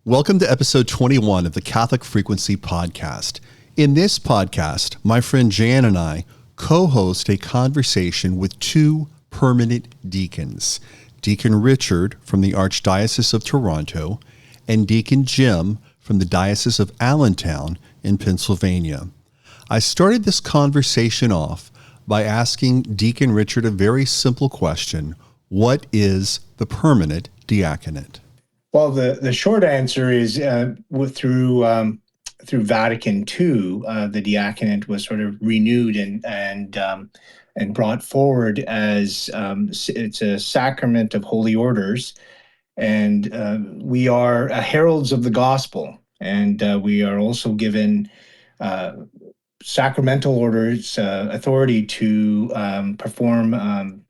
Welcome to episode 21 of the Catholic Frequency Podcast. In this podcast, my friend Jan and I co-host a conversation with two permanent deacons, Deacon Richard from the Archdiocese of Toronto and Deacon Jim from the Diocese of Allentown in Pennsylvania. I started this conversation off by asking Deacon Richard a very simple question: what is the Permanent Diaconate? Well, the short answer is through Vatican II, the diaconate was sort of renewed and brought forward as it's a sacrament of holy orders, and we are heralds of the gospel, and we are also given sacramental orders authority to perform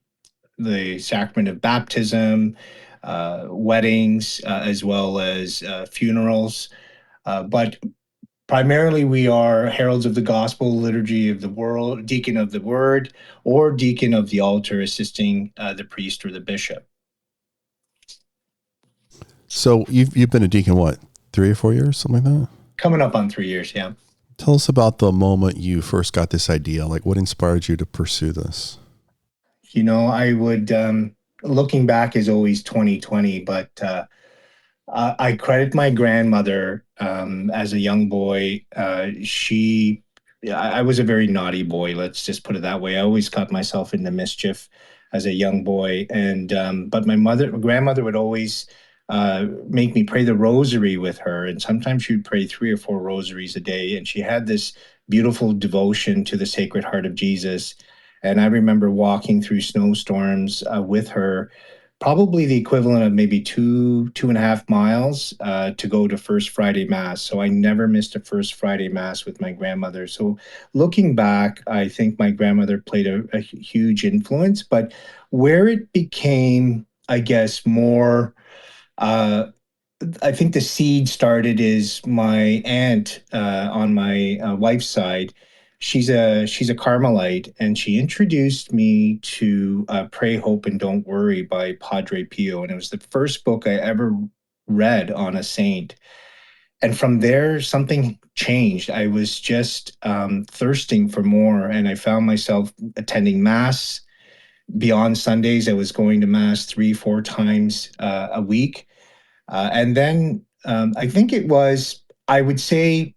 the sacrament of baptism, weddings, as well as funerals. But primarily, we are heralds of the gospel, liturgy of the world, deacon of the word, or deacon of the altar, assisting the priest or the bishop. So you've been a deacon, what, 3 or 4 years, something like that? Coming up on 3 years, yeah. Tell us about the moment you first got this idea. Like, what inspired you to pursue this? You know, I would, looking back is always 2020, but I credit my grandmother as a young boy. I was a very naughty boy, let's just put it that way. I always got myself into mischief as a young boy. But my grandmother would always make me pray the rosary with her. And sometimes she would pray 3 or 4 rosaries a day. And she had this beautiful devotion to the Sacred Heart of Jesus. And I remember walking through snowstorms with her, probably the equivalent of maybe 2.5 miles to go to First Friday Mass. So I never missed a First Friday Mass with my grandmother. So looking back, I think my grandmother played a huge influence. But where it became, I guess, more, I think the seed started is my aunt on my wife's side. She's a Carmelite, and she introduced me to Pray, Hope, and Don't Worry by Padre Pio, and it was the first book I ever read on a saint. And from there, something changed. I was just thirsting for more, and I found myself attending Mass beyond Sundays. I was going to Mass 3-4 times a week. And then I think it was, I would say,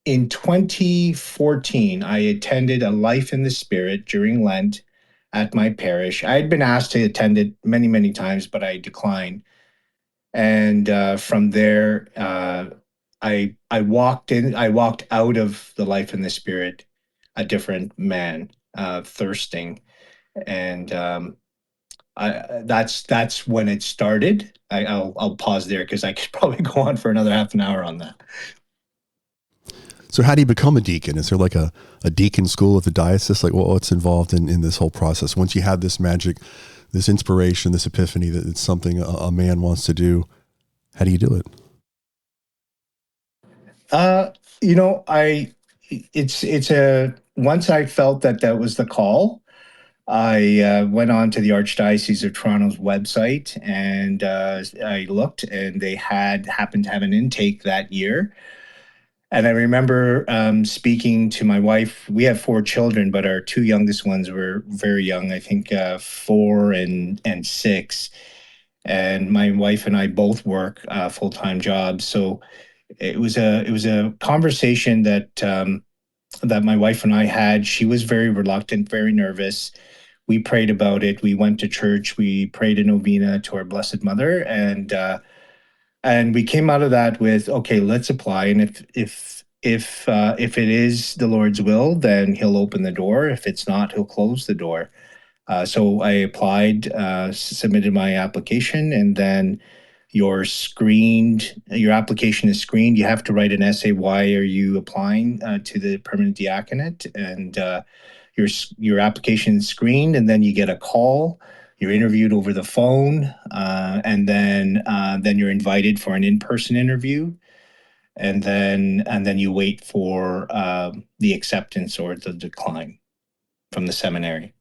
in 2014, I attended a Life in the Spirit during Lent at my parish. I had been asked to attend it many, many times, but I declined. And from there, I walked out of the Life in the Spirit a different man, thirsting, and that's when it started. I'll pause there because I could probably go on for another half an hour on that. So how do you become a deacon? Is there like a deacon school at the diocese? Like, what's involved in this whole process? Once you have this magic, this inspiration, this epiphany that it's something a man wants to do, how do you do it? Once I felt that was the call, I went on to the Archdiocese of Toronto's website, and I looked, and they happened to have an intake that year. And I remember speaking to my wife. We have 4 children, but our 2 youngest ones were very young, I think 4 and 6. And my wife and I both work full-time jobs. So it was a conversation that my wife and I had. She was very reluctant, very nervous. We prayed about it. We went to church. We prayed a novena to our Blessed Mother, and we came out of that with, okay, let's apply. And if it is the Lord's will, then He'll open the door. If it's not, He'll close the door. So I applied, submitted my application, and then your application is screened. You have to write an essay. Why are you applying to the Permanent Diaconate? And your application is screened, and then you get a call. You're interviewed over the phone, and then you're invited for an in-person interview, and then you wait for the acceptance or the decline from the seminary.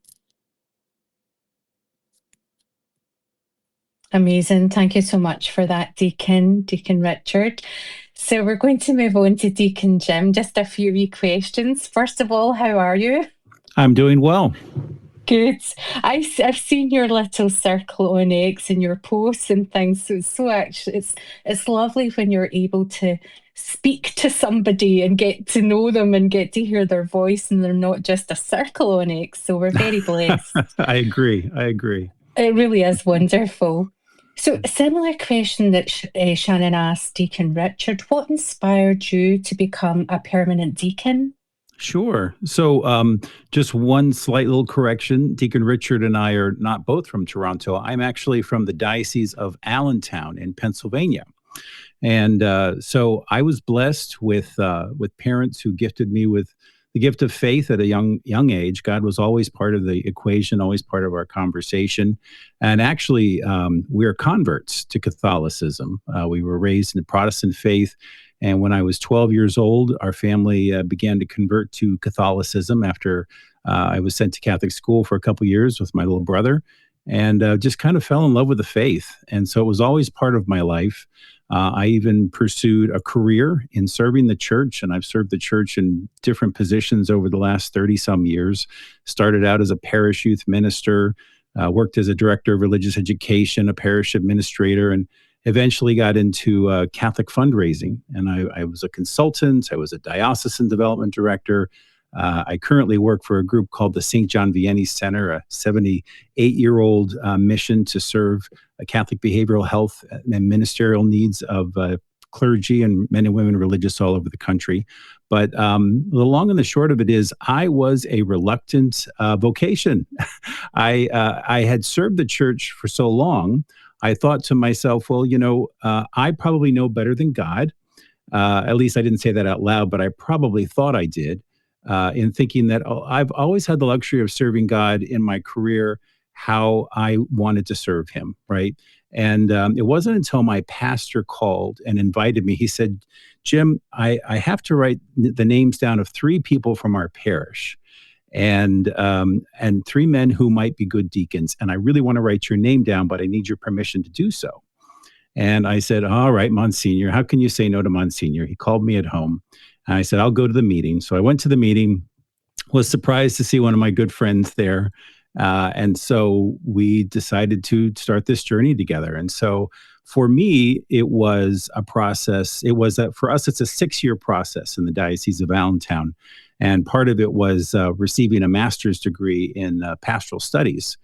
Amazing. Thank you so much for that, Deacon Richard. So we're going to move on to Deacon Jim. Just a few wee questions. First of all, how are you? I'm doing well. Good. I've seen your little circle on X and your posts and things. So it's lovely when you're able to speak to somebody and get to know them and get to hear their voice, and they're not just a circle on X. So we're very blessed. I agree. It really is wonderful. So, a similar question that Shannon asked Deacon Richard: what inspired you to become a permanent deacon? Sure. So just one slight little correction. Deacon Richard and I are not both from Toronto. I'm actually from the Diocese of Allentown in Pennsylvania. And so I was blessed with parents who gifted me with the gift of faith at a young age. God was always part of the equation, always part of our conversation. And actually, we're converts to Catholicism. We were raised in the Protestant faith. And when I was 12 years old, our family began to convert to Catholicism after I was sent to Catholic school for a couple years with my little brother, and just kind of fell in love with the faith. And so it was always part of my life. I even pursued a career in serving the church, and I've served the church in different positions over the last 30-some years. Started out as a parish youth minister, worked as a director of religious education, a parish administrator, and eventually got into Catholic fundraising. And I was a consultant. I was a diocesan development director. I currently work for a group called the St. John Vianney Center, a 78-year-old mission to serve Catholic behavioral health and ministerial needs of clergy and men and women religious all over the country. But the long and the short of it is I was a reluctant vocation. I had served the church for so long, I thought to myself, well, I probably know better than God. At least I didn't say that out loud, but I probably thought I did, in thinking that I've always had the luxury of serving God in my career how I wanted to serve him, right? And it wasn't until my pastor called and invited me. He said, Jim, I have to write the names down of 3 people from our parish, and 3 men who might be good deacons. And I really want to write your name down, but I need your permission to do so. And I said, all right, Monsignor, how can you say no to Monsignor? He called me at home, and I said, I'll go to the meeting. So I went to the meeting, was surprised to see one of my good friends there. And so we decided to start this journey together. And so for me, it was a process. For us, it's a 6-year process in the Diocese of Allentown. And part of it was receiving a master's degree in pastoral studies.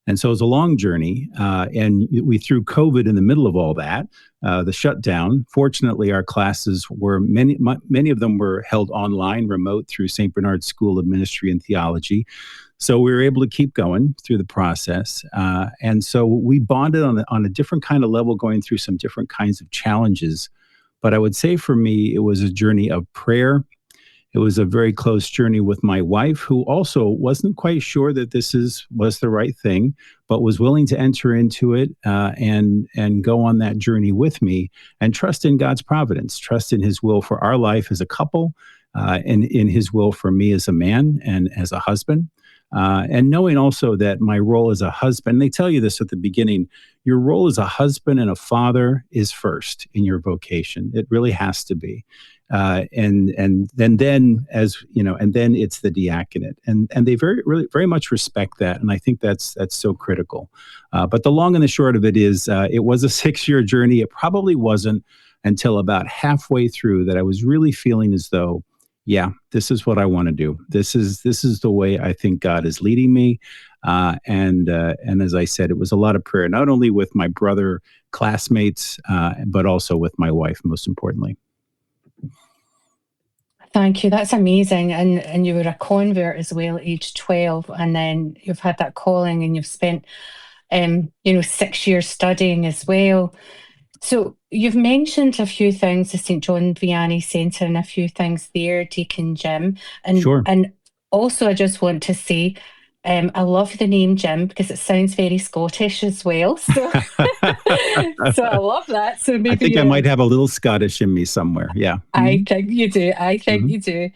And so it was a long journey. And we threw COVID in the middle of all that, the shutdown. Fortunately, our classes were, many of them were held online, remote, through St. Bernard's School of Ministry and Theology. So we were able to keep going through the process. And so we bonded on a different kind of level, going through some different kinds of challenges. But I would say for me, it was a journey of prayer. It was a very close journey with my wife, who also wasn't quite sure that was the right thing, but was willing to enter into it and go on that journey with me, and trust in God's providence, trust in his will for our life as a couple, and in his will for me as a man and as a husband. And knowing also that my role as a husband, they tell you this at the beginning, your role as a husband and a father is first in your vocation. It really has to be. And then it's the diaconate, and they very much respect that, and I think that's so critical. But the long and the short of it is, it was a 6-year journey. It probably wasn't until about halfway through that I was really feeling as though, yeah, this is what I want to do. This is the way I think God is leading me. And as I said, it was a lot of prayer, not only with my brother classmates, but also with my wife, most importantly. Thank you. That's amazing. And you were a convert as well at age 12, and then you've had that calling, and you've spent 6 years studying as well. So you've mentioned a few things, the St. John Vianney Centre, and a few things there, Deacon Jim. And sure. And also, I just want to say, I love the name Jim because it sounds very Scottish as well. So, so I love that. So maybe I think I might have a little Scottish in me somewhere. Yeah. I think you do. I think you do.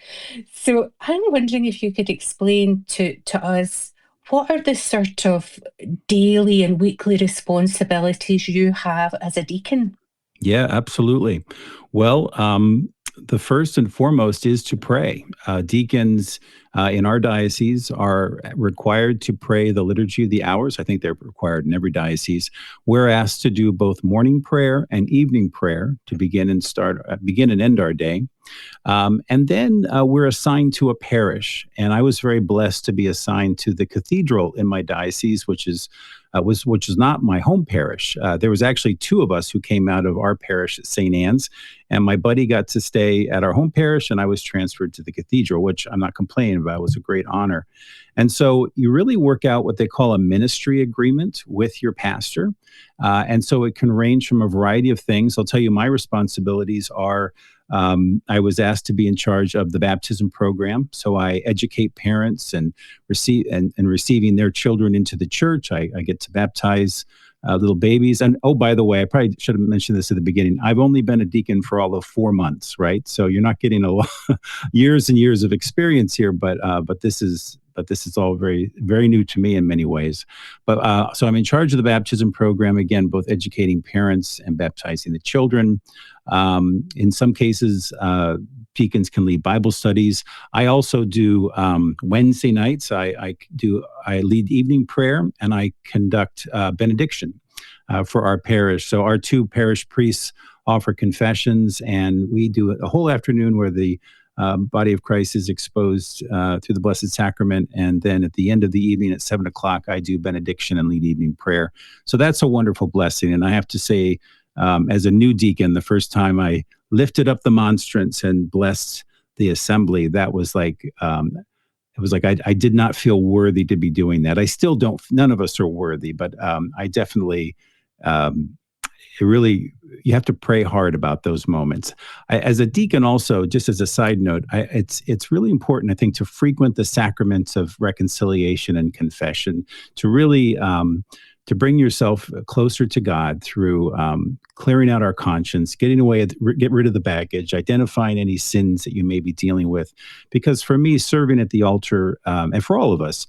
So I'm wondering if you could explain to us what are the sort of daily and weekly responsibilities you have as a deacon? Yeah, absolutely. Well, the first and foremost is to pray. Deacons in our diocese are required to pray the Liturgy of the Hours. I think they're required in every diocese. We're asked to do both morning prayer and evening prayer to begin and end our day. And then we're assigned to a parish, and I was very blessed to be assigned to the cathedral in my diocese, which is not my home parish. There was actually two of us who came out of our parish at St. Anne's, and my buddy got to stay at our home parish, and I was transferred to the cathedral, which I'm not complaining about. It was a great honor. And so you really work out what they call a ministry agreement with your pastor. And so it can range from a variety of things. I'll tell you, my responsibilities are I was asked to be in charge of the baptism program. So I educate parents and receiving their children into the church. I get to baptize little babies. And oh, by the way, I probably should have mentioned this at the beginning. I've only been a deacon for all of 4 months, right? So you're not getting a lot, years and years of experience here, but this is all very, very new to me in many ways. But so I'm in charge of the baptism program, again, both educating parents and baptizing the children. In some cases, deacons can lead Bible studies. I also do Wednesday nights. I lead evening prayer, and I conduct benediction for our parish. So our two parish priests offer confessions, and we do a whole afternoon where the body of Christ is exposed through the Blessed Sacrament. And then at the end of the evening at 7:00, I do benediction and lead evening prayer. So that's a wonderful blessing. And I have to say, as a new deacon, the first time I lifted up the monstrance and blessed the assembly, that was like, it was like I did not feel worthy to be doing that. I still don't, none of us are worthy, but I definitely, you have to pray hard about those moments. As a deacon also, just as a side note, it's really important, I think, to frequent the sacraments of reconciliation and confession, to really to bring yourself closer to God through clearing out our conscience, get rid of the baggage, identifying any sins that you may be dealing with. Because for me, serving at the altar, and for all of us,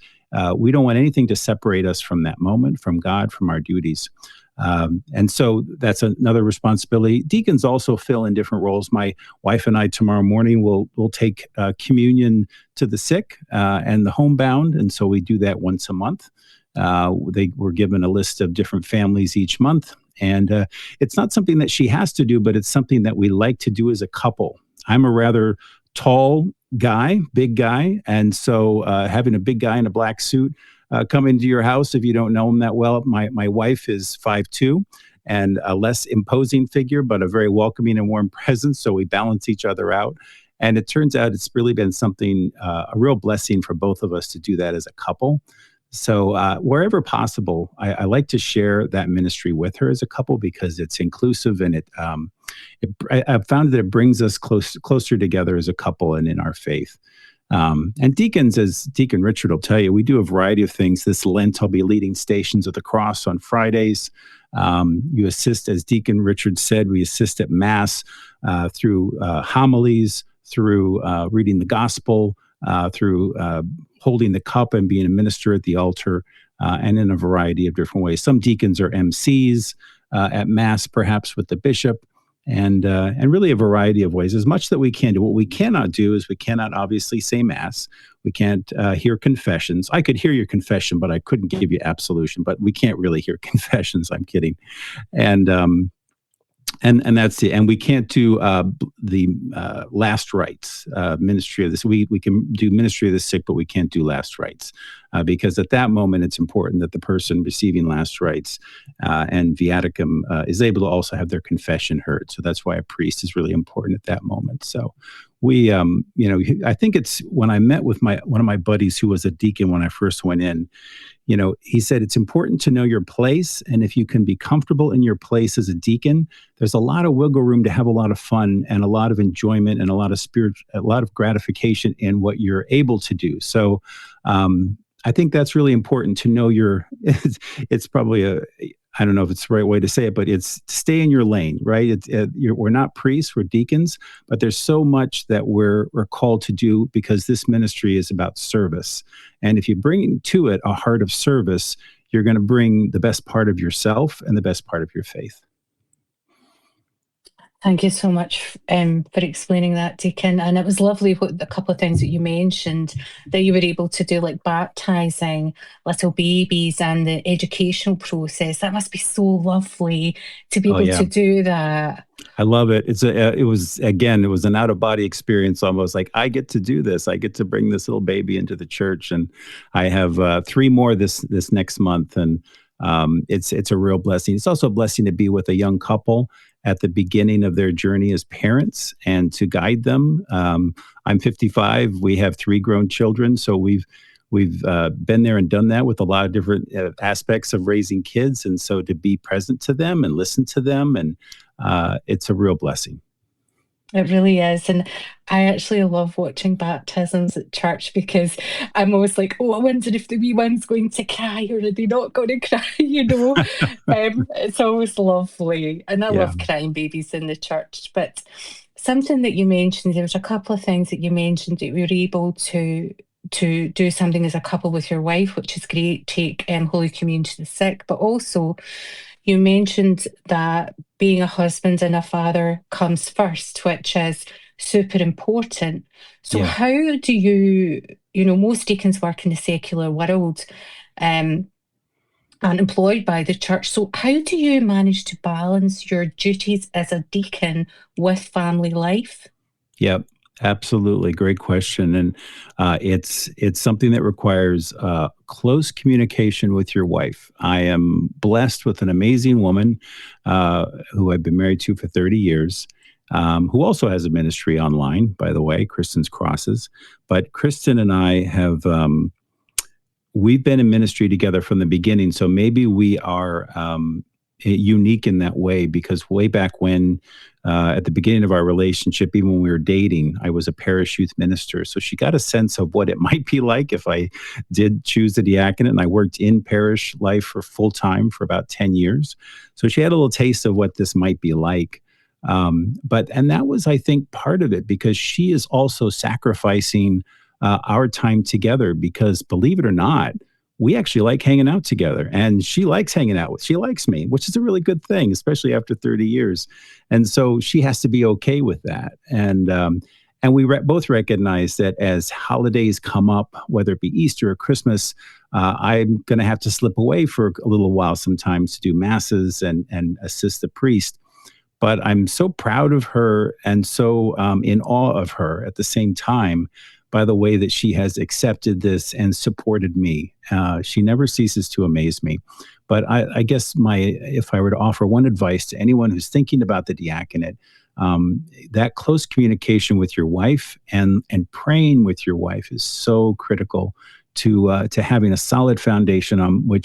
we don't want anything to separate us from that moment, from God, from our duties. And so that's another responsibility. Deacons also fill in different roles. My wife and I tomorrow morning will take communion to the sick and the homebound, and so we do that once a month. They were given a list of different families each month, and it's not something that she has to do, but it's something that we like to do as a couple. I'm a rather tall guy, big guy, and so having a big guy in a black suit come into your house, if you don't know him that well. My wife is 5'2", and a less imposing figure, but a very welcoming and warm presence, so we balance each other out. And it turns out it's really been something, a real blessing for both of us to do that as a couple. So wherever possible, I like to share that ministry with her as a couple, because it's inclusive, and I've found that it brings us closer together as a couple and in our faith. And deacons, as Deacon Richard will tell you, we do a variety of things. This Lent, I'll be leading Stations of the Cross on Fridays. You assist, as Deacon Richard said, we assist at Mass through homilies, through reading the Gospel, through holding the cup and being a minister at the altar, and in a variety of different ways. Some deacons are MCs at Mass, perhaps with the bishop, and really a variety of ways. As much that we can do. What we cannot do is we cannot obviously say Mass. We can't hear confessions. I could hear your confession, but I couldn't give you absolution. But we can't really hear confessions. I'm kidding. And that's it. And we can't do the last rites ministry of this. We can do ministry of the sick, but we can't do last rites because at that moment it's important that the person receiving last rites and viaticum is able to also have their confession heard. So that's why a priest is really important at that moment. So we, I think it's when I met with one of my buddies who was a deacon when I first went in. He said it's important to know your place, and if you can be comfortable in your place as a deacon, there's a lot of wiggle room to have a lot of fun and a lot of enjoyment and a lot of gratification in what you're able to do. So I think that's really important to know it's probably I don't know if it's the right way to say it, but it's stay in your lane, right? We're not priests, we're deacons, but there's so much that we're called to do because this ministry is about service. And if you bring to it a heart of service, you're going to bring the best part of yourself and the best part of your faith. Thank you so much for explaining that, Deacon. And it was lovely what a couple of things that you mentioned that you were able to do, like baptizing little babies and the educational process. That must be so lovely to be able to do that. I love it. It was an out of body experience almost. Like, I get to do this. I get to bring this little baby into the church, and I have 3 more this next month, and it's a real blessing. It's also a blessing to be with a young couple at the beginning of their journey as parents and to guide them. I'm 55. We have 3 grown children, so we've been there and done that with a lot of different aspects of raising kids, and so to be present to them and listen to them, and it's a real blessing. It really is. And I actually love watching baptisms at church because I'm always like, oh, I wonder if the wee one's going to cry or are they not going to cry, It's always lovely. And I love crying babies in the church. But something that you mentioned, there was a couple of things that you mentioned that we were able to do something as a couple with your wife, which is great, take Holy Communion to the sick, but also you mentioned that being a husband and a father comes first, which is super important. So how do you most deacons work in the secular world and employed by the church. So how do you manage to balance your duties as a deacon with family life? Yep. Absolutely. Great question. And it's something that requires close communication with your wife. I am blessed with an amazing woman who I've been married to for 30 years, who also has a ministry online, by the way, Kristen's Crosses. But Kristen and I have, we've been in ministry together from the beginning. So maybe we are unique in that way, because way back when, at the beginning of our relationship, even when we were dating, I was a parish youth minister. So she got a sense of what it might be like if I did choose the diaconate, and I worked in parish life for full time for about 10 years. So she had a little taste of what this might be like. And that was, I think, part of it, because she is also sacrificing our time together, because believe it or not, we actually like hanging out together, and she likes hanging out she likes me, which is a really good thing, especially after 30 years. And so she has to be okay with that. And we both recognize that as holidays come up, whether it be Easter or Christmas, I'm going to have to slip away for a little while sometimes to do masses and assist the priest. But I'm so proud of her and so in awe of her at the same time, by the way that she has accepted this and supported me. She never ceases to amaze me. But I guess if I were to offer one advice to anyone who's thinking about the diaconate, that close communication with your wife and praying with your wife is so critical to having a solid foundation on which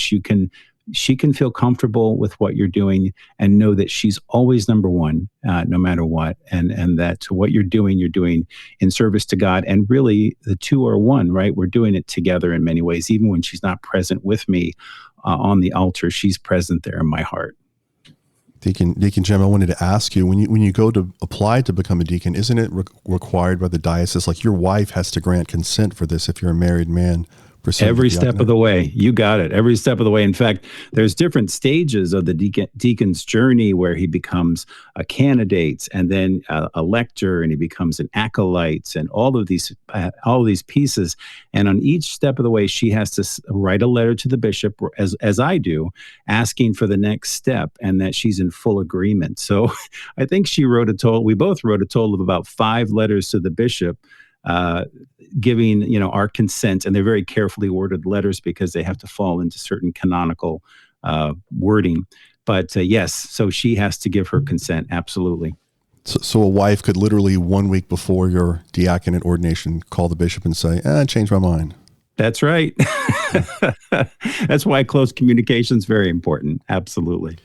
she can feel comfortable with what you're doing and know that she's always number one, no matter what. And that what you're doing in service to God. And really the two are one, right? We're doing it together in many ways. Even when she's not present with me on the altar, she's present there in my heart. Deacon Jim, I wanted to ask you, when you go to apply to become a deacon, isn't it required by the diocese? Like, your wife has to grant consent for this if you're a married man. Every step of the way. You got it. Every step of the way. In fact, there's different stages of the deacon's journey where he becomes a candidate and then a lector, and he becomes an acolyte, and all of these pieces. And on each step of the way, she has to write a letter to the bishop, as I do, asking for the next step, and that she's in full agreement. So I think we both wrote a total of about 5 letters to the bishop, giving our consent, and they're very carefully worded letters because they have to fall into certain canonical wording. But yes, so she has to give her consent. Absolutely. So a wife could literally 1 week before your diaconate ordination call the bishop and say, I changed my mind. That's right. That's why close communication is very important. Absolutely.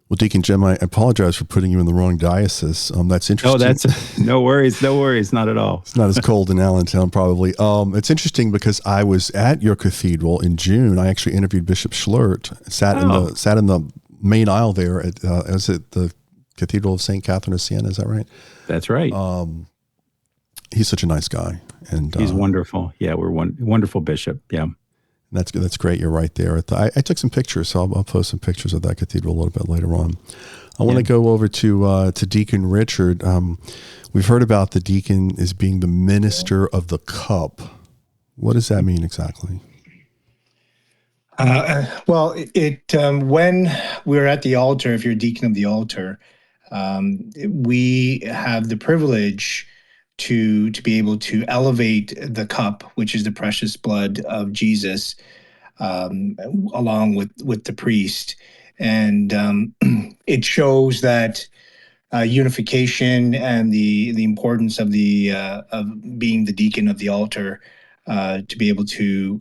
Well, Deacon Jim, I apologize for putting you in the wrong diocese. That's interesting. Oh, no worries, not at all. It's not as cold in Allentown, probably. It's interesting because I was at your cathedral in June. I actually interviewed Bishop Schlert, sat in the main aisle there at is it the Cathedral of St. Catherine of Siena? Is that right? That's right. He's such a nice guy, and he's wonderful. Yeah, we're wonderful bishop. Yeah, that's great. You're right there. I took some pictures, so I'll post some pictures of that cathedral a little bit later on. I want to go over to Deacon Richard. We've heard about the deacon as being the minister of the cup. What does that mean exactly? Well, when we're at the altar, if you're a deacon of the altar, we have the privilege to be able to elevate the cup, which is the precious blood of Jesus, along with the priest, and it shows that unification and the importance of being the deacon of the altar, to be able to.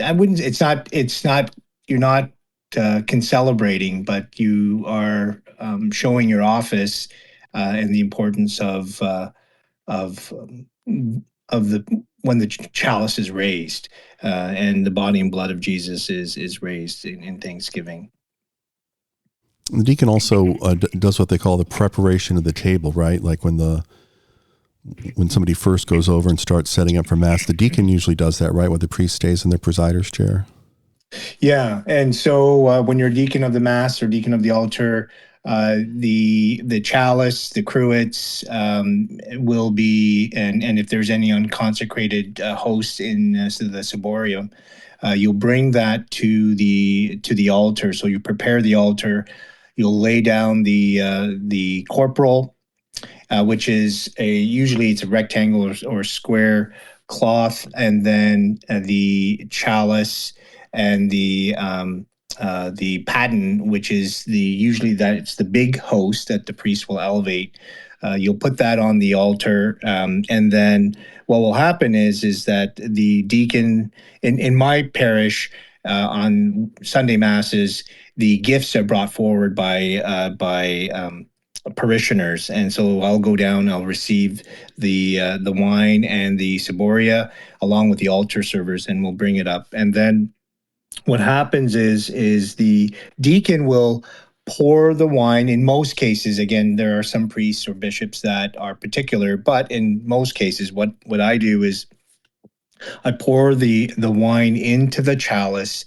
It's not. You're not concelebrating, but you are showing your office and the importance of the when the chalice is raised and the body and blood of Jesus is raised in Thanksgiving. The deacon also does what they call the preparation of the table, right? Like when somebody first goes over and starts setting up for Mass, the deacon usually does that, right? Where the priest stays in their presider's chair. Yeah, and so when you're deacon of the Mass or deacon of the altar, the chalice, the cruets will be, and if there's any unconsecrated hosts in the ciborium, you'll bring that to the altar. So you prepare the altar. You'll lay down the corporal, which is usually it's a rectangle or square cloth, and then the chalice and the paten, which is usually it's the big host that the priest will elevate. You'll put that on the altar, and then what will happen is that the deacon in my parish on Sunday masses, the gifts are brought forward by parishioners, and so I'll go down. I'll receive the wine and the ciboria along with the altar servers, and we'll bring it up. And then what happens is the deacon will pour the wine. In most cases, again, there are some priests or bishops that are particular, but in most cases, what I do is I pour the wine into the chalice,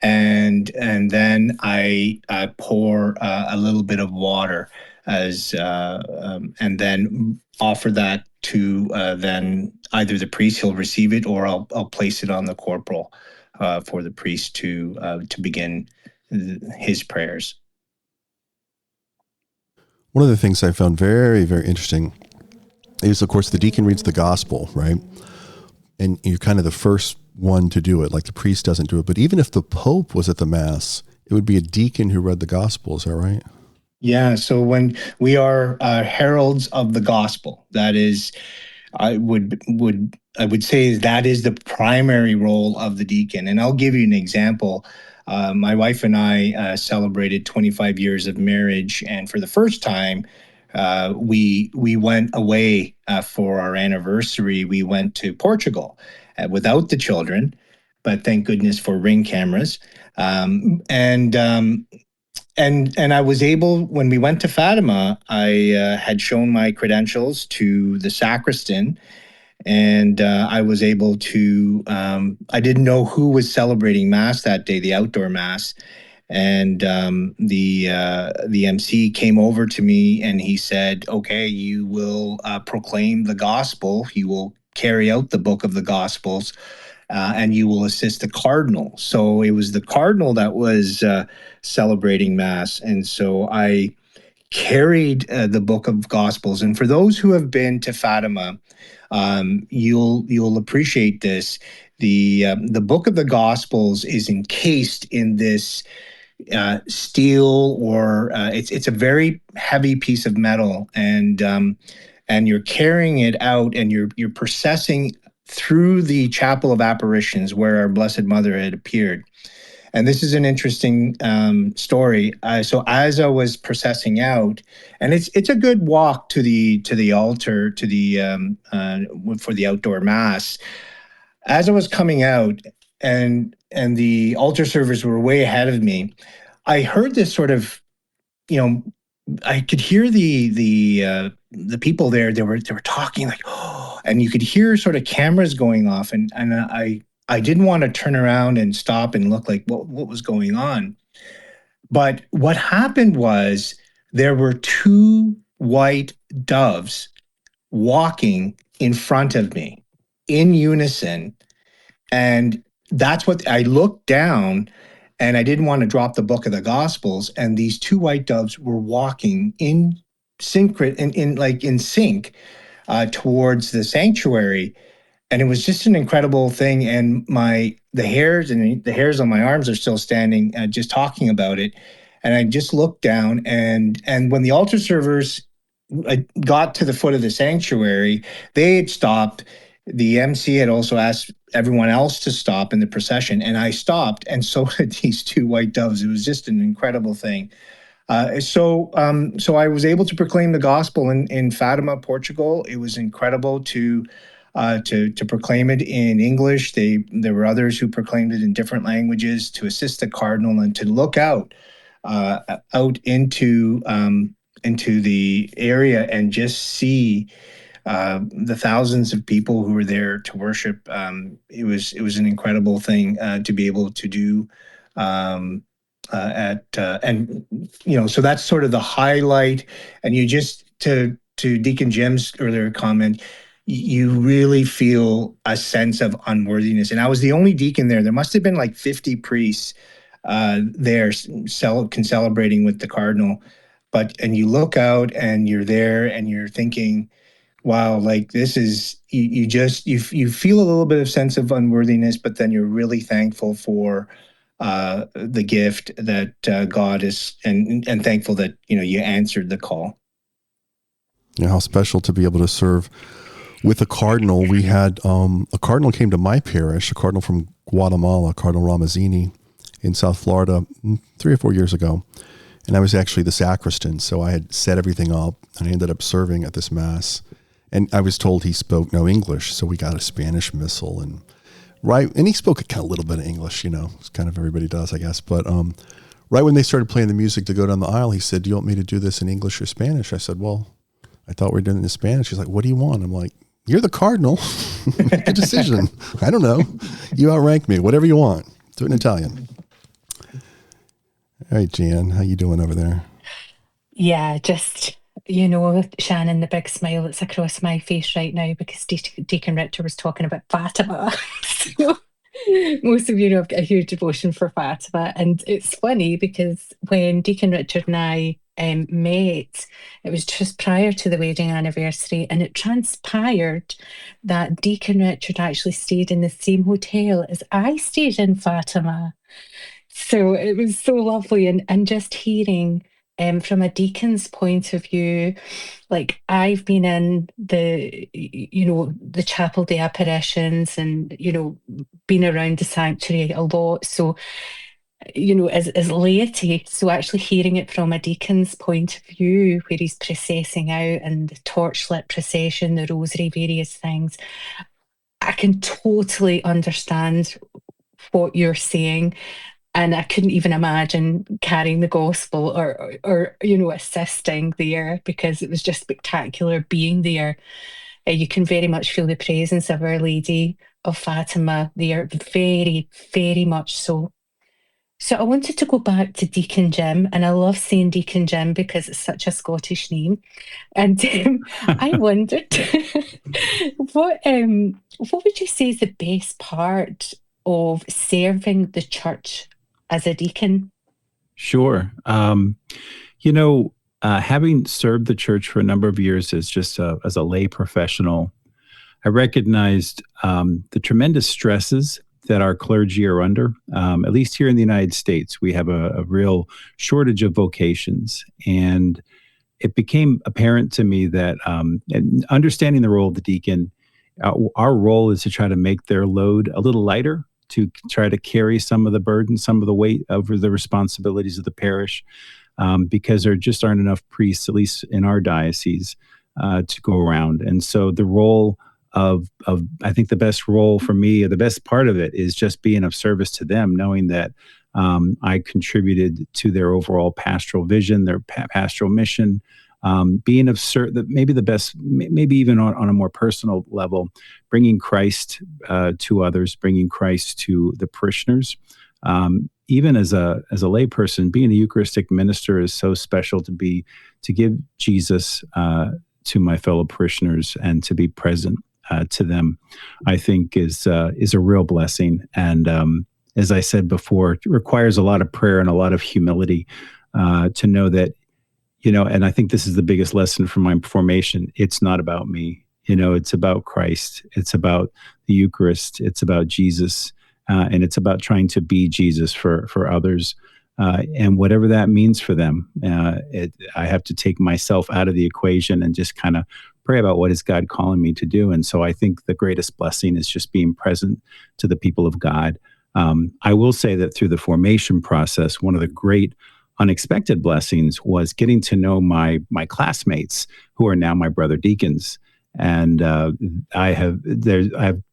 and then I pour a little bit of water and then offer that to then either the priest. He'll receive it, or I'll place it on the corporal for the priest to begin his prayers. One of the things I found very, very interesting is, of course, the deacon reads the gospel, right? And you're kind of the first one to do it, like the priest doesn't do it. But even if the Pope was at the Mass, it would be a deacon who read the gospel. Is that right? Yeah. So when we are heralds of the gospel, that is, I would say that is the primary role of the deacon. And I'll give you an example. My wife and I celebrated 25 years of marriage, and for the first time, we went away for our anniversary. We went to Portugal without the children, but thank goodness for Ring cameras. And I was able, when we went to Fatima, I had shown my credentials to the sacristan, and I was able to, I didn't know who was celebrating Mass that day, the outdoor Mass. And the MC came over to me and he said, okay, you will proclaim the gospel. You will carry out the book of the Gospels, and you will assist the cardinal. So it was the cardinal that was celebrating Mass. And so I carried the book of Gospels. And for those who have been to Fatima, you'll appreciate this. The book of the Gospels is encased in this steel, or it's a very heavy piece of metal, and you're carrying it out, and you're processing through the Chapel of Apparitions where our Blessed Mother had appeared. And this is an interesting story. So as I was processing out, and it's a good walk to the altar, to the for the outdoor Mass. As I was coming out, and the altar servers were way ahead of me, I heard this sort of, I could hear the people there. They were talking like, oh, and you could hear sort of cameras going off, and I didn't want to turn around and stop and look like what was going on. But what happened was there were two white doves walking in front of me in unison. And that's what I looked down, and I didn't want to drop the book of the Gospels. And these two white doves were walking in sync towards the sanctuary. And it was just an incredible thing. And the hairs on my arms are still standing, just talking about it. And I just looked down, and when the altar servers got to the foot of the sanctuary, they had stopped. The MC had also asked everyone else to stop in the procession, and I stopped, and so did these two white doves. It was just an incredible thing. So I was able to proclaim the gospel in Fatima, Portugal. It was incredible to proclaim it in English. There were others who proclaimed it in different languages, to assist the cardinal and to look out into the area and just see the thousands of people who were there to worship. It was an incredible thing to be able to do. So that's sort of the highlight. And you just to Deacon Jim's earlier comment, you really feel a sense of unworthiness. And I was the only deacon there. There must have been like 50 priests there celebrating with the cardinal. And you look out and you're there and you're thinking, wow, like this is, you feel a little bit of sense of unworthiness, but then you're really thankful for the gift that God is, and thankful that, you answered the call. Yeah, how special to be able to serve with a cardinal. We had a cardinal came to my parish, a cardinal from Guatemala, Cardinal Ramazzini in South Florida 3 or 4 years ago. And I was actually the sacristan, so I had set everything up, and I ended up serving at this mass. And I was told he spoke no English, so we got a Spanish missal, and he spoke a little bit of English, it's kind of everybody does, I guess. But right when they started playing the music to go down the aisle, he said, "Do you want me to do this in English or Spanish?" I said, "Well, I thought we were doing it in Spanish." He's like, "What do you want?" I'm like, "You're the cardinal. Make a decision. I don't know. You outrank me. Whatever you want. Do it in Italian." All right, Jan, how you doing over there? Yeah, just, Shannon, the big smile that's across my face right now because Deacon Richard was talking about Fatima. So most of you know I've got a huge devotion for Fatima. And it's funny because when Deacon Richard and I met, it was just prior to the wedding anniversary, and it transpired that Deacon Richard actually stayed in the same hotel as I stayed in Fatima. So it was so lovely, and just hearing from a deacon's point of view, like I've been in the chapel day apparitions and, been around the sanctuary a lot. So, as laity, so actually hearing it from a deacon's point of view, where he's processing out and the torchlit procession, the rosary, various things, I can totally understand what you're saying. And I couldn't even imagine carrying the gospel or assisting there, because it was just spectacular being there. You can very much feel the presence of Our Lady of Fatima there, very, very much so. So I wanted to go back to Deacon Jim, and I love saying Deacon Jim because it's such a Scottish name. And I wondered, what would you say is the best part of serving the church as a deacon? Sure. Having served the church for a number of years as a lay professional, I recognized the tremendous stresses that our clergy are under. At least here in the United States, we have a real shortage of vocations. And it became apparent to me that and understanding the role of the deacon, our role is to try to make their load a little lighter, to try to carry some of the burden, some of the weight over the responsibilities of the parish, because there just aren't enough priests, at least in our diocese, to go around. And so the role of I think the best role for me, or the best part of it, is just being of service to them, knowing that I contributed to their overall pastoral vision, their pastoral mission, being of maybe the best, maybe even on a more personal level, bringing Christ to others, bringing Christ to the parishioners. Even as a layperson, being a Eucharistic minister is so special to give Jesus to my fellow parishioners and to be present to them. I think is a real blessing, and as I said before, it requires a lot of prayer and a lot of humility to know that, and I think this is the biggest lesson from my formation. It's not about me, it's about Christ. It's about the Eucharist. It's about Jesus. And it's about trying to be Jesus for others. And whatever that means for them, I have to take myself out of the equation and just kind of pray about what is God calling me to do. And so I think the greatest blessing is just being present to the people of God. I will say that through the formation process, one of the great unexpected blessings was getting to know my classmates who are now my brother deacons. And I have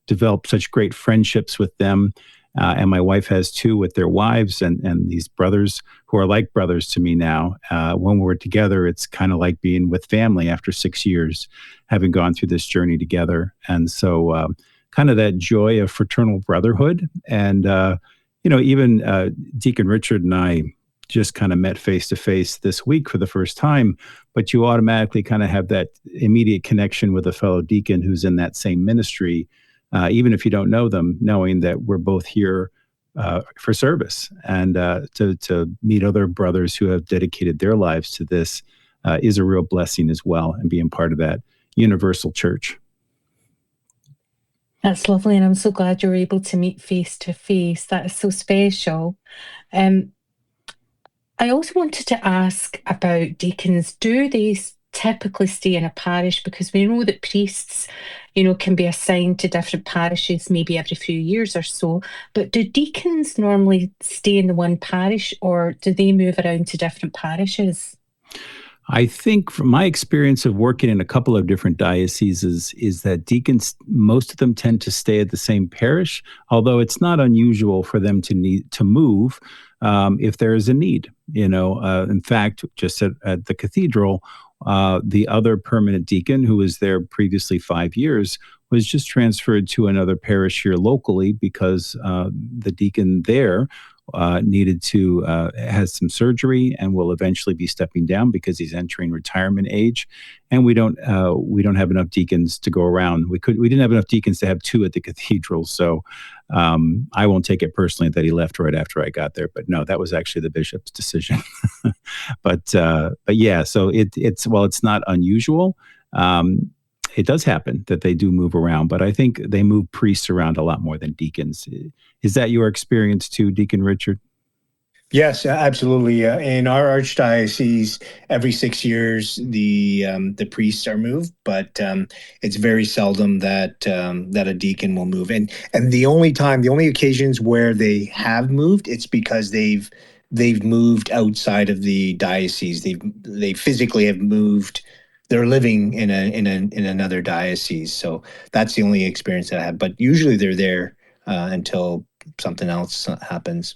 developed such great friendships with them. And my wife has too, with their wives and these brothers who are like brothers to me now. When we're together, it's kind of like being with family after 6 years, having gone through this journey together. And so kind of that joy of fraternal brotherhood. And, even Deacon Richard and I just kind of met face to face this week for the first time, but you automatically kind of have that immediate connection with a fellow deacon who's in that same ministry, even if you don't know them, knowing that we're both here for service. And to meet other brothers who have dedicated their lives to this is a real blessing as well, and being part of that universal church. That's lovely, and I'm so glad you were able to meet face to face. That is so special. I also wanted to ask about deacons. Do they typically stay in a parish? Because we know that priests, can be assigned to different parishes maybe every few years or so. But do deacons normally stay in the one parish, or do they move around to different parishes? I think from my experience of working in a couple of different dioceses is that deacons, most of them tend to stay at the same parish, although it's not unusual for them to need to move if there is a need. In fact, just at the cathedral, the other permanent deacon who was there previously 5 years was just transferred to another parish here locally because the deacon there has some surgery and will eventually be stepping down because he's entering retirement age, and we don't have enough deacons to go around. We didn't have enough deacons to have two at the cathedral, so I won't take it personally that he left right after I got there. But no, that was actually the bishop's decision. but yeah, so it's not unusual. It does happen that they do move around, but I think they move priests around a lot more than deacons. Is that your experience too, Deacon Richard? Yes, absolutely. In our archdiocese, every 6 years the priests are moved, but it's very seldom that a deacon will move. And the only occasions where they have moved, it's because they've moved outside of the diocese. They physically have moved. They're living in another diocese, so that's the only experience that I have. But usually they're there until something else happens.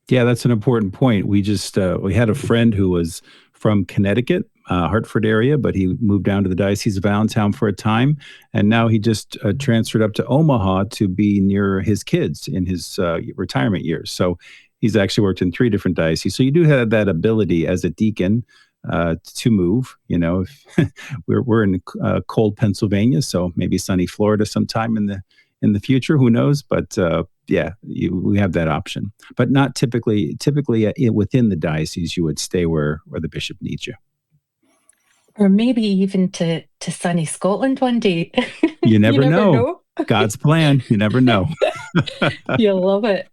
Yeah, that's an important point. We had a friend who was from Connecticut, Hartford area, but he moved down to the Diocese of Allentown for a time, and now he just transferred up to Omaha to be near his kids in his retirement years. So he's actually worked in 3 different dioceses. So you do have that ability as a deacon to move. We're in cold Pennsylvania, so maybe sunny Florida sometime in the future. Who knows? But yeah, we have that option, but not typically. Typically, within the diocese, you would stay where the bishop needs you, or maybe even to sunny Scotland one day. You never know. God's plan. You never know. You'll love it.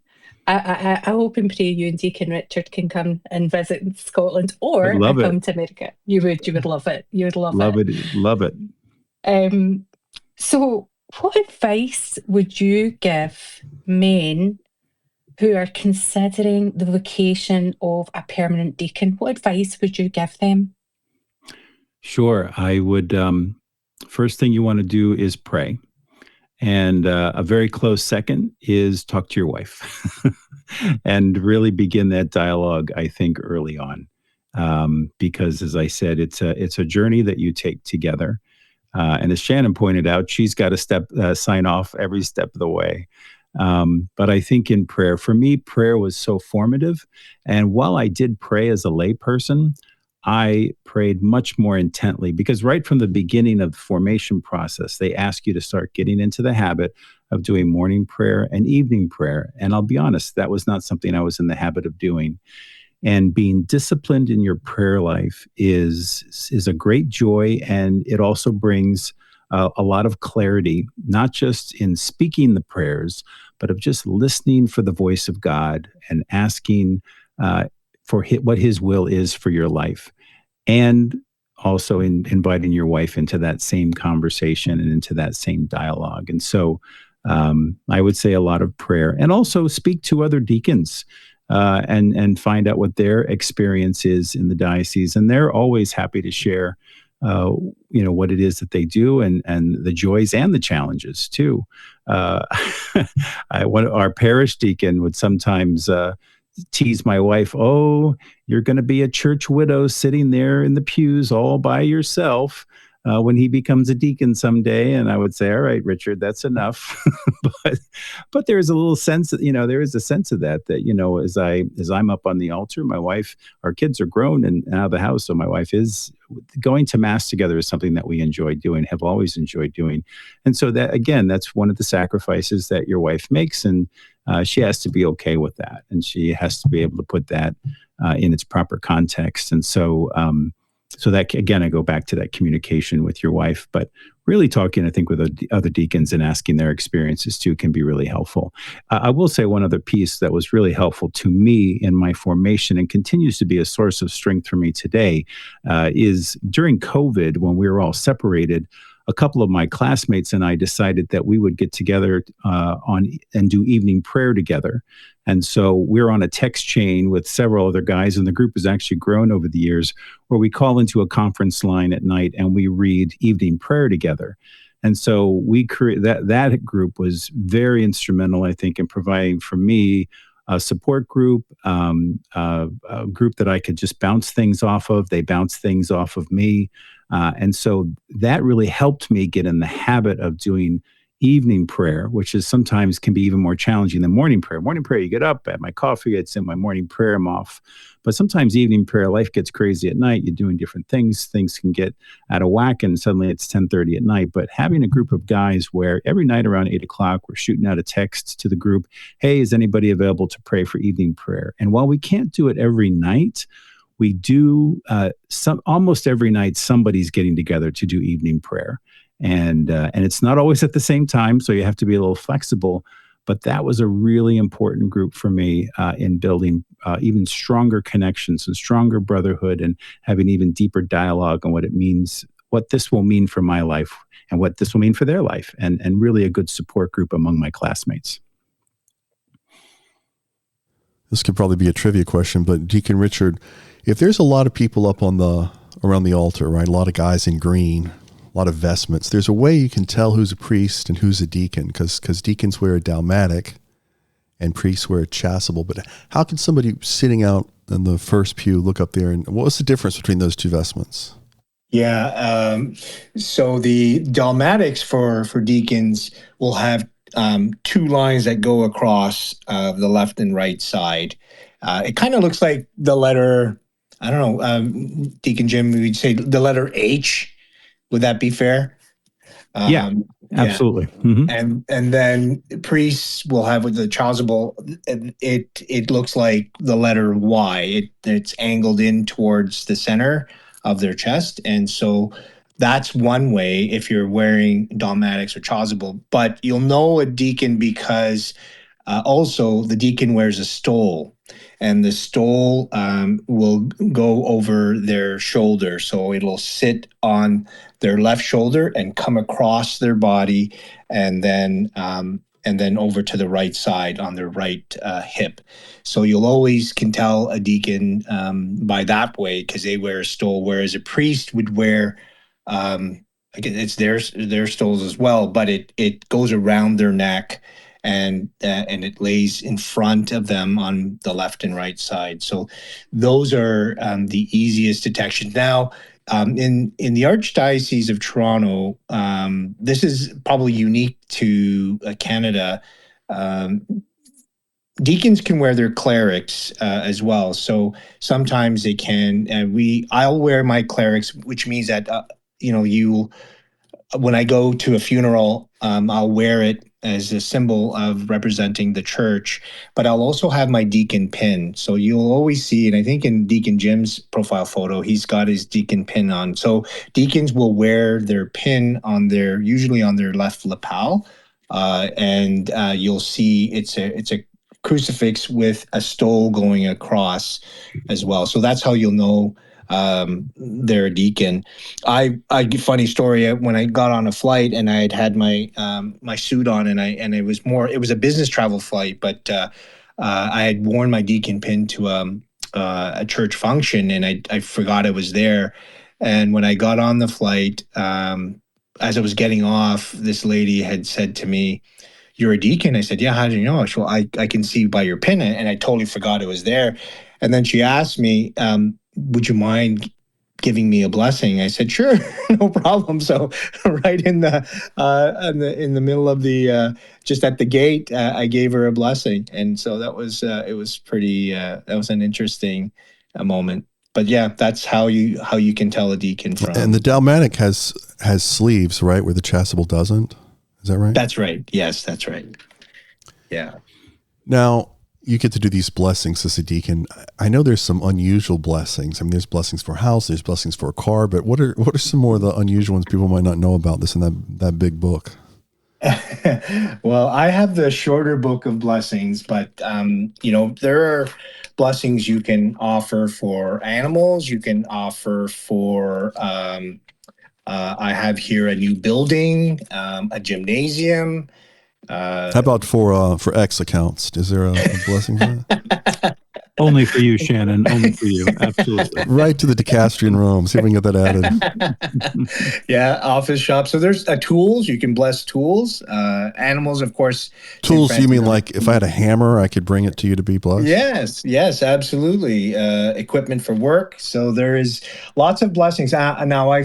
I hope and pray you and Deacon Richard can come and visit Scotland, or come to America. You would love it. You would love it. Love it. So what advice would you give men who are considering the vocation of a permanent deacon? What advice would you give them? Sure. I would, first thing you want to do is pray. And a very close second is talk to your wife. and really begin that dialogue, I think, early on. Because as I said, it's a journey that you take together. And as Shannon pointed out, she's got to sign off every step of the way. But I think in prayer, for me, prayer was so formative. And while I did pray as a layperson, I prayed much more intently because right from the beginning of the formation process, they ask you to start getting into the habit of doing morning prayer and evening prayer. And I'll be honest, that was not something I was in the habit of doing. And being disciplined in your prayer life is a great joy, and it also brings a lot of clarity, not just in speaking the prayers, but of just listening for the voice of God and asking for what His will is for your life, and also inviting your wife into that same conversation and into that same dialogue. And so I would say a lot of prayer, and also speak to other deacons. And find out what their experience is in the diocese, and they're always happy to share, what it is that they do, and the joys and the challenges too. Our parish deacon would sometimes tease my wife, "Oh, you're going to be a church widow sitting there in the pews all by yourself." When he becomes a deacon someday. And I would say, "All right, Richard, that's enough." but there's a little sense that, there is a sense of that, as I'm up on the altar, my wife, our kids are grown and out of the house. So my wife is going to mass together is something that we enjoy doing, have always enjoyed doing. And so that, again, that's one of the sacrifices that your wife makes. And she has to be okay with that. And she has to be able to put that in its proper context. And so, so that, again, I go back to that communication with your wife, but really talking, I think, with other deacons and asking their experiences too can be really helpful. I will say one other piece that was really helpful to me in my formation and continues to be a source of strength for me today is during COVID, when we were all separated, a couple of my classmates and I decided that we would get together and do evening prayer together. And so we're on a text chain with several other guys, and the group has actually grown over the years, where we call into a conference line at night and we read evening prayer together. And so we create that group was very instrumental, I think, in providing for me a support group, a group that I could just bounce things off of. They bounce things off of me. And so that really helped me get in the habit of doing evening prayer, which is sometimes can be even more challenging than morning prayer. Morning prayer, you get up, at my coffee, I'd send my morning prayer, I'm off. But sometimes evening prayer, life gets crazy at night. You're doing different things. Things can get out of whack, and suddenly it's 10:30 at night. But having a group of guys where every night around 8 o'clock, we're shooting out a text to the group, "Hey, is anybody available to pray for evening prayer?" And while we can't do it every night, we do almost every night, somebody's getting together to do evening prayer. And it's not always at the same time, so you have to be a little flexible. But that was a really important group for me in building even stronger connections and stronger brotherhood, and having even deeper dialogue on what it means, what this will mean for my life and what this will mean for their life, and really a good support group among my classmates. This could probably be a trivia question, but Deacon Richard, if there's a lot of people up around the altar, right? A lot of guys in green, a lot of vestments. There's a way you can tell who's a priest and who's a deacon, because deacons wear a dalmatic and priests wear a chasuble. But how can somebody sitting out in the first pew look up there, and what's the difference between those two vestments? Yeah, so the dalmatics for deacons will have two lines that go across the left and right side. It kind of looks like the letter, I don't know, Deacon Jim, we'd say the letter H. Would that be fair? Yeah, absolutely. Yeah. Mm-hmm. And then priests will have with the chasuble, it looks like the letter Y. It's angled in towards the center of their chest. And so that's one way if you're wearing dalmatics or chasuble. But you'll know a deacon because also the deacon wears a stole. And the stole will go over their shoulder. So it'll sit on their left shoulder and come across their body, and then over to the right side on their right hip. So you'll always can tell a deacon by that way, because they wear a stole, whereas a priest would wear, again, it's their stoles as well, but it goes around their neck, and it lays in front of them on the left and right side. So those are the easiest detections. Now, in the Archdiocese of Toronto, this is probably unique to Canada. Deacons can wear their clerics as well. So sometimes they can. I'll wear my clerics, which means that when I go to a funeral, I'll wear it as a symbol of representing the church, but I'll also have my deacon pin. So you'll always see, and I think in Deacon Jim's profile photo, he's got his deacon pin on. So deacons will wear their pin usually on their left lapel, and you'll see it's a crucifix with a stole going across as well. So that's how you'll know they're a deacon. Funny story. When I got on a flight and I had my my suit on, and it was a business travel flight, but I had worn my deacon pin to a church function, and I forgot it was there. And when I got on the flight, as I was getting off, this lady had said to me, "You're a deacon?" I said, "Yeah, how do you know?" She, "Well, I can see by your pin," and I totally forgot it was there. And then she asked me, "Would you mind giving me a blessing?" I said, "Sure, no problem." So right in the middle of the just at the gate, I gave her a blessing, and so that was it was pretty. That was an interesting moment. But yeah, that's how you can tell a deacon from. And the dalmatic has sleeves, right, where the chasuble doesn't. Is that right? That's right. Yes, that's right. Yeah. Now, you get to do these blessings as a deacon. I know there's some unusual blessings. I mean, there's blessings for a house, there's blessings for a car, but what are some more of the unusual ones people might not know about this in that big book? Well, I have the shorter book of blessings, but there are blessings you can offer for animals. You can offer for I have here a new building, a gymnasium. How about for X accounts? Is there a blessing for that? Only for you, Shannon. Only for you. Absolutely. Right to the dicastery in Rome. See if we can get that added. Yeah, office shop. So there's tools. You can bless tools. Animals, of course. Tools, you mean like if I had a hammer, I could bring it to you to be blessed? Yes, absolutely. Equipment for work. So there is lots of blessings. Now I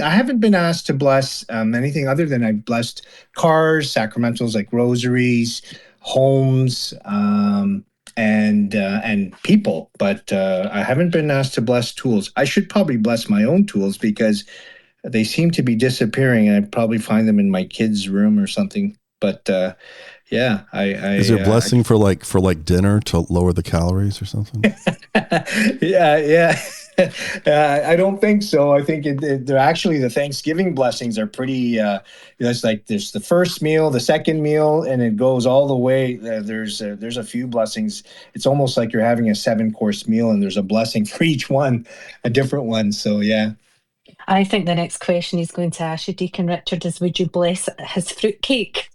haven't been asked to bless anything other than I've blessed cars, sacramentals like rosaries, homes, and people, but I haven't been asked to bless tools. I should probably bless my own tools because they seem to be disappearing, and I'd probably find them in my kids' room or something. But yeah, is there a blessing for dinner to lower the calories or something? Yeah. I don't think so. I think they're actually the Thanksgiving blessings are pretty. It's like there's the first meal, the second meal, and it goes all the way. There's a few blessings. It's almost like you're having a 7-course meal, and there's a blessing for each one, a different one. So yeah. I think the next question he's going to ask you, Deacon Richard, is would you bless his fruitcake?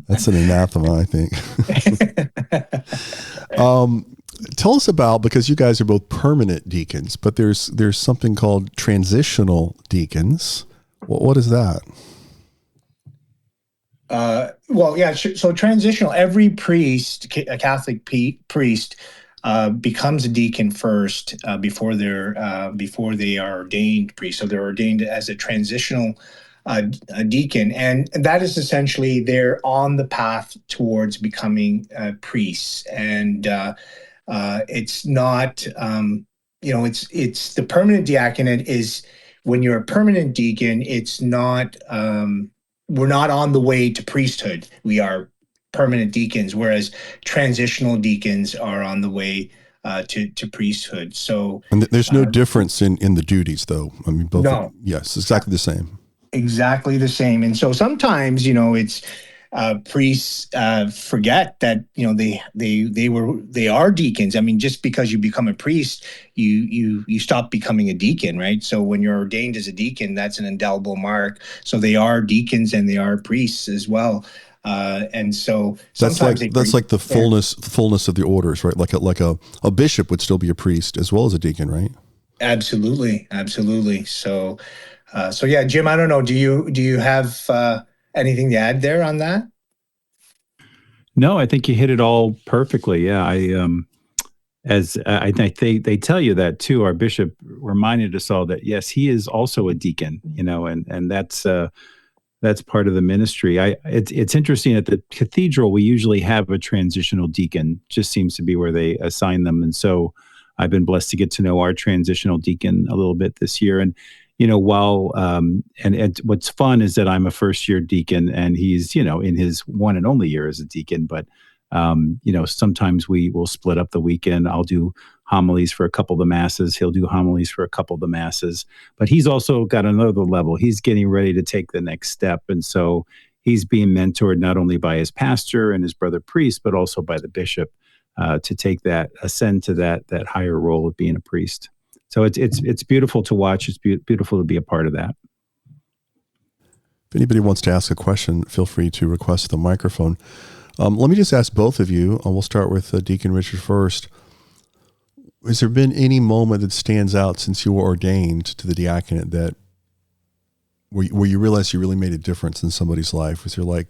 That's an anathema, I think. Tell us about, because you guys are both permanent deacons, but there's something called transitional deacons. What is that? Well, yeah. So transitional. Every priest, a Catholic priest, becomes a deacon first before they are ordained priest. So they're ordained as a transitional a deacon, and that is essentially they're on the path towards becoming priests. And it's not, it's the permanent diaconate is when you're a permanent deacon, it's not, we're not on the way to priesthood. We are permanent deacons, whereas transitional deacons are on the way to priesthood. So, and there's no difference in the duties, though. I mean, both. No. Yes, exactly the same. Exactly the same. And so sometimes, it's priests forget that they are deacons. I mean, just because you become a priest, you stop becoming a deacon, right? So when you're ordained as a deacon, that's an indelible mark. So they are deacons and they are priests as well. And so sometimes that's like the fullness of the orders, right? Like a bishop would still be a priest as well as a deacon, right? Absolutely. So yeah, Jim, I don't know. Do you have anything to add there on that? No, I think you hit it all perfectly. Yeah, I think they tell you that too. Our bishop reminded us all that yes, he is also a deacon, and that's part of the ministry. It's interesting at the cathedral we usually have a transitional deacon. Just seems to be where they assign them, and so I've been blessed to get to know our transitional deacon a little bit this year. And while and what's fun is that I'm a first year deacon and he's in his one and only year as a deacon. But sometimes we will split up the weekend. I'll do homilies for a couple of the masses. He'll do homilies for a couple of the masses. But he's also got another level. He's getting ready to take the next step, and so he's being mentored not only by his pastor and his brother priest, but also by the bishop to ascend to that higher role of being a priest. So it's beautiful to watch. It's beautiful to be a part of that. If anybody wants to ask a question, feel free to request the microphone. Let me just ask both of you, and we'll start with Deacon Richard first. Has there been any moment that stands out since you were ordained to the diaconate that where you realized you really made a difference in somebody's life? Was there like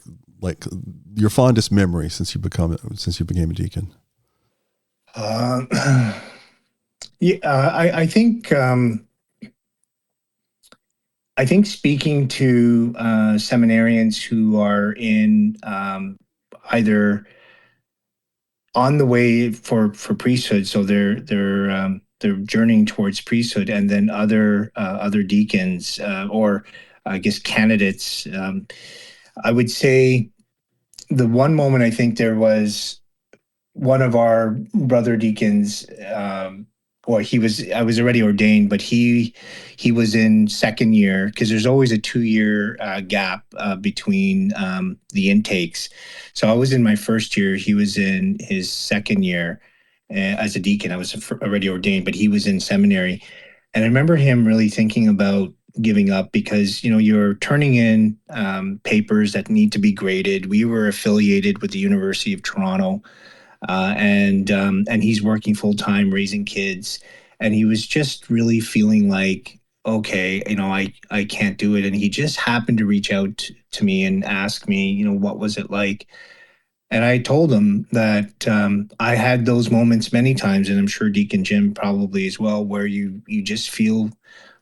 your fondest memory since you became a deacon? I think speaking to seminarians who are in either on the way for priesthood, so they're journeying towards priesthood, and then other deacons or I guess candidates. I would say the one moment I think there was one of our brother deacons. I was already ordained, but he was in second year because there's always a 2-year gap between the intakes. So I was in my first year. He was in his second year as a deacon. I was already ordained, but he was in seminary. And I remember him really thinking about giving up because, you're turning in papers that need to be graded. We were affiliated with the University of Toronto. And he's working full time raising kids, and he was just really feeling like, okay, I can't do it. And he just happened to reach out to me and ask me, what was it like? And I told him that I had those moments many times, and I'm sure Deacon Jim probably as well, where you just feel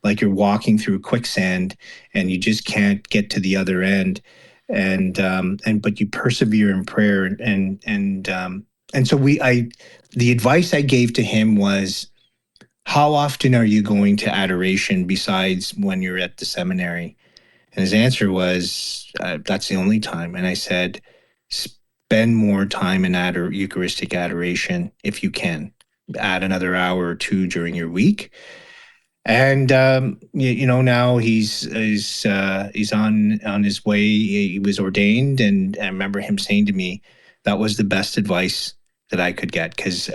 like you're walking through quicksand and you just can't get to the other end. But you persevere in prayer and so the advice I gave to him was, how often are you going to adoration besides when you're at the seminary? And his answer was, that's the only time. And I said, spend more time in Eucharistic adoration if you can. Add another hour or two during your week. And now he's on his way. He was ordained, and I remember him saying to me, that was the best advice that I could get, because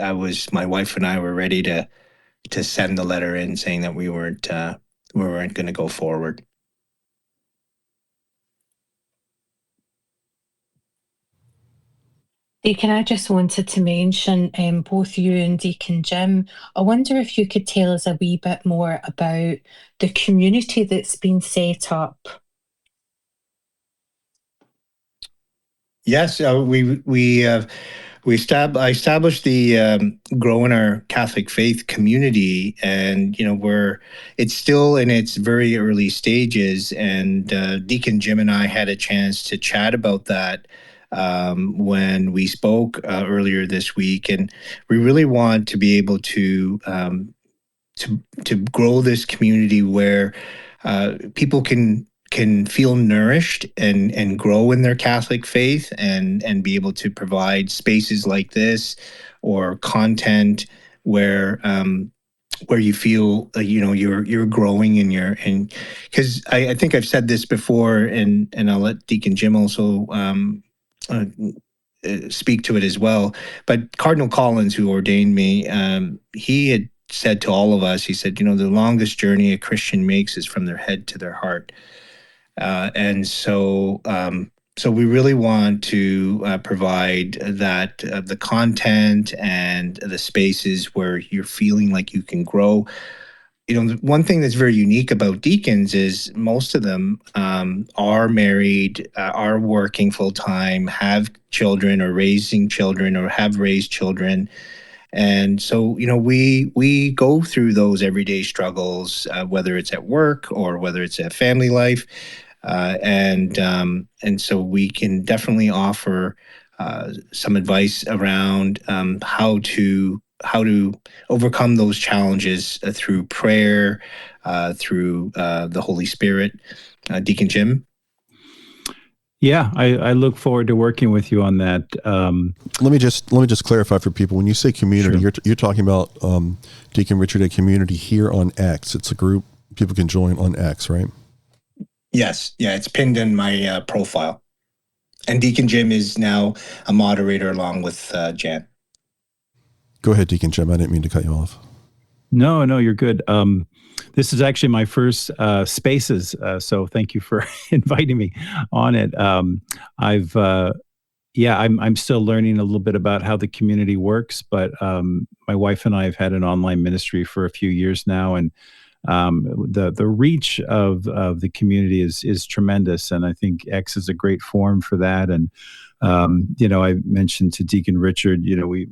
my wife and I were ready to send the letter in saying that we weren't going to go forward. Deacon, I just wanted to mention both you and Deacon Jim. I wonder if you could tell us a wee bit more about the community that's been set up. Yes, I established the Growing Our Catholic Faith community, and it's still in its very early stages. And Deacon Jim and I had a chance to chat about that when we spoke earlier this week, and we really want to be able to grow this community where people can feel nourished and grow in their Catholic faith and be able to provide spaces like this or content where you feel you're growing and because I think I've said this before, and I'll let Deacon Jim also speak to it as well. But Cardinal Collins, who ordained me, he had said to all of us, he said, the longest journey a Christian makes is from their head to their heart. And so we really want to provide that the content and the spaces where you're feeling like you can grow. one thing that's very unique about deacons is most of them are married, are working full time, have children or raising children or have raised children. And so, we go through those everyday struggles, whether it's at work or whether it's at family life. And so we can definitely offer some advice around how to overcome those challenges through prayer, through the Holy Spirit. Deacon Jim? Yeah, I look forward to working with you on that. Let me just clarify for people. When you say community, Sure. you're talking about Deacon Richard, a community here on X. It's a group people can join on X, right? Yes. Yeah, it's pinned in my profile. And Deacon Jim is now a moderator along with Jan. Go ahead, Deacon Jim. I didn't mean to cut you off. No, you're good. This is actually my first Spaces, so thank you for inviting me on it. I'm still learning a little bit about how the community works, but my wife and I have had an online ministry for a few years now, and the reach of the community is tremendous, and I think X is a great forum for that. And I mentioned to Deacon Richard,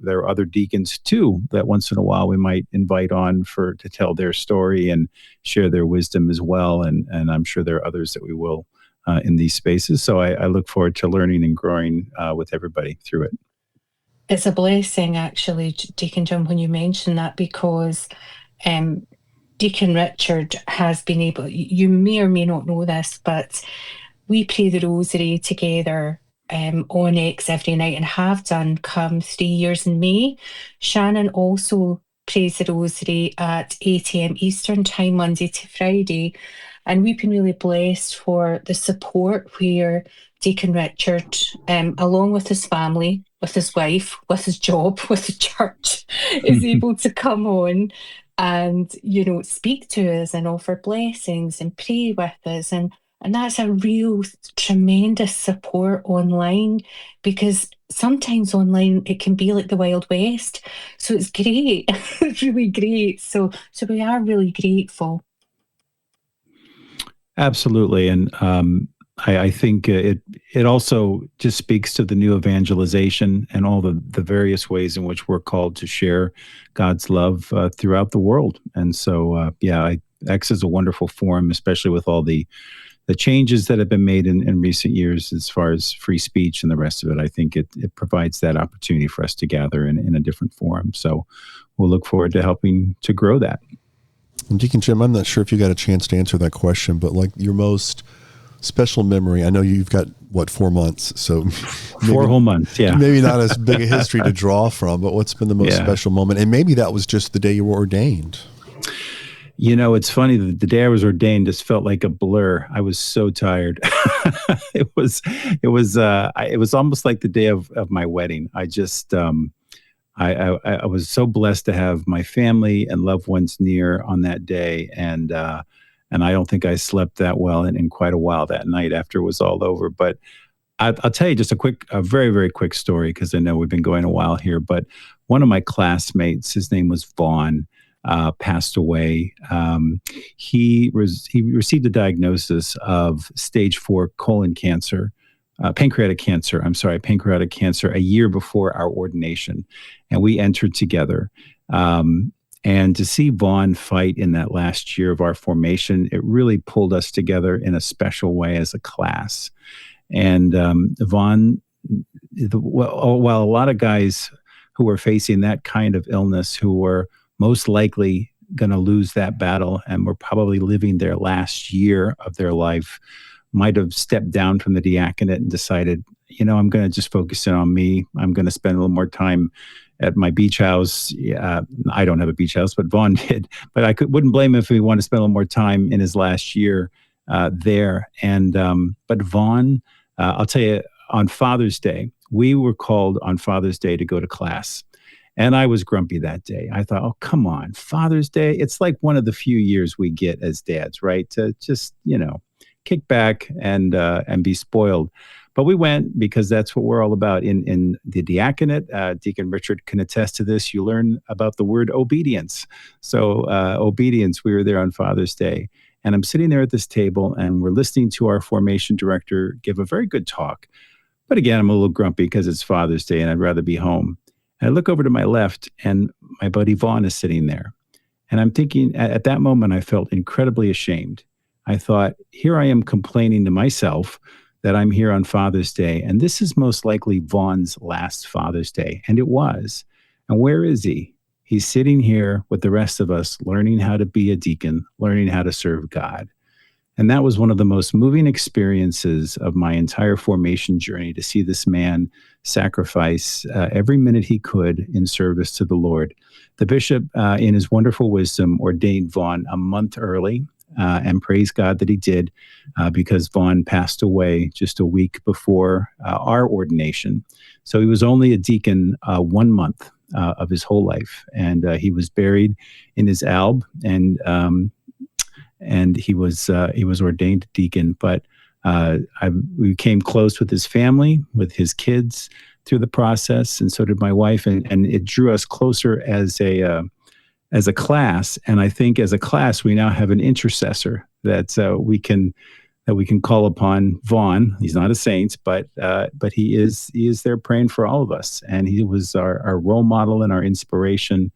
there are other deacons too that once in a while we might invite on to tell their story and share their wisdom as well. And I'm sure there are others that we will in these spaces. So I look forward to learning and growing with everybody through it. It's a blessing, actually, Deacon Jim, when you mention that, because Deacon Richard has been able, you may or may not know this, but we pray the rosary together on X every night and have done come 3 years in May. Shannon also prays the rosary at 8 a.m. Eastern Time, Monday to Friday. And we've been really blessed for the support where Deacon Richard, along with his family, with his wife, with his job, with the church, is able to come on and, speak to us and offer blessings and pray with us. And that's a real tremendous support online, because sometimes online it can be like the Wild West. So it's great. It's really great. So we are really grateful. Absolutely. And I think it also just speaks to the new evangelization and all the various ways in which we're called to share God's love throughout the world. And so, X is a wonderful forum, especially with all the changes that have been made in recent years as far as free speech and the rest of it. I think it provides that opportunity for us to gather in a different forum. So we'll look forward to helping to grow that. And Deacon Jim, I'm not sure if you got a chance to answer that question, but like your most special memory, I know you've got 4 months, so maybe, 4 whole months, yeah. Maybe not as big a history to draw from, but what's been the most special moment? And maybe that was just the day you were ordained. It's funny that the day I was ordained just felt like a blur. I was so tired. It was almost like the day of my wedding. I just, I was so blessed to have my family and loved ones near on that day. And I don't think I slept that well in quite a while that night after it was all over. But I'll tell you just a very, very quick story, because I know we've been going a while here. But one of my classmates, his name was Vaughn, passed away. He received a diagnosis of stage 4 pancreatic cancer a year before our ordination. And we entered together. And to see Vaughn fight in that last year of our formation, it really pulled us together in a special way as a class. And Vaughn, while a lot of guys who were facing that kind of illness, who were most likely going to lose that battle and were probably living their last year of their life, might have stepped down from the diaconate and decided, I'm going to just focus in on me. I'm going to spend a little more time at my beach house. I don't have a beach house, but Vaughn did. But I wouldn't blame him if he wanted to spend a little more time in his last year there. And but Vaughn, I'll tell you, on Father's Day, we were called on Father's Day to go to class. And I was grumpy that day. I thought, oh, come on, Father's Day. It's like one of the few years we get as dads, right? To just, kick back and be spoiled. But we went because that's what we're all about. In the diaconate, Deacon Richard can attest to this. You learn about the word obedience. So obedience, we were there on Father's Day. And I'm sitting there at this table, and we're listening to our formation director give a very good talk. But again, I'm a little grumpy because it's Father's Day, and I'd rather be home. And I look over to my left, and my buddy Vaughn is sitting there. And I'm thinking, at that moment, I felt incredibly ashamed. I thought, here I am complaining to myself that I'm here on Father's Day, and this is most likely Vaughn's last Father's Day. And it was. And where is he? He's sitting here with the rest of us, learning how to be a deacon, learning how to serve God. And that was one of the most moving experiences of my entire formation journey, to see this man sacrifice every minute he could in service to the Lord. The bishop, in his wonderful wisdom, ordained Vaughn a month early, and praise God that he did, because Vaughn passed away just a week before our ordination. So he was only a deacon 1 month of his whole life, and he was buried in his alb, and he was ordained deacon. But we came close with his family, with his kids through the process, and so did my wife, and it drew us closer as a class. And I think as a class, we now have an intercessor that we can call upon. Vaughn, he's not a saint, but he is there praying for all of us, and he was our role model and our inspiration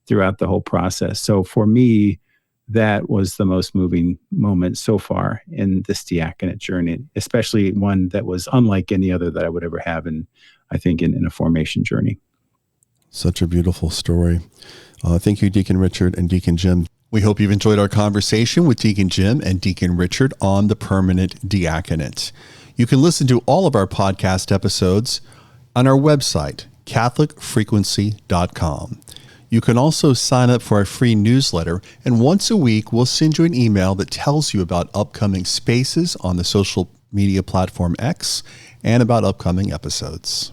throughout the whole process. So for me, that was the most moving moment so far in this diaconate journey, especially one that was unlike any other that I would ever have in a formation journey. Such a beautiful story. Thank you, Deacon Richard and Deacon Jim. We hope you've enjoyed our conversation with Deacon Jim and Deacon Richard on the Permanent Diaconate. You can listen to all of our podcast episodes on our website, CatholicFrequency.com. You can also sign up for our free newsletter, and once a week, we'll send you an email that tells you about upcoming spaces on the social media platform X and about upcoming episodes.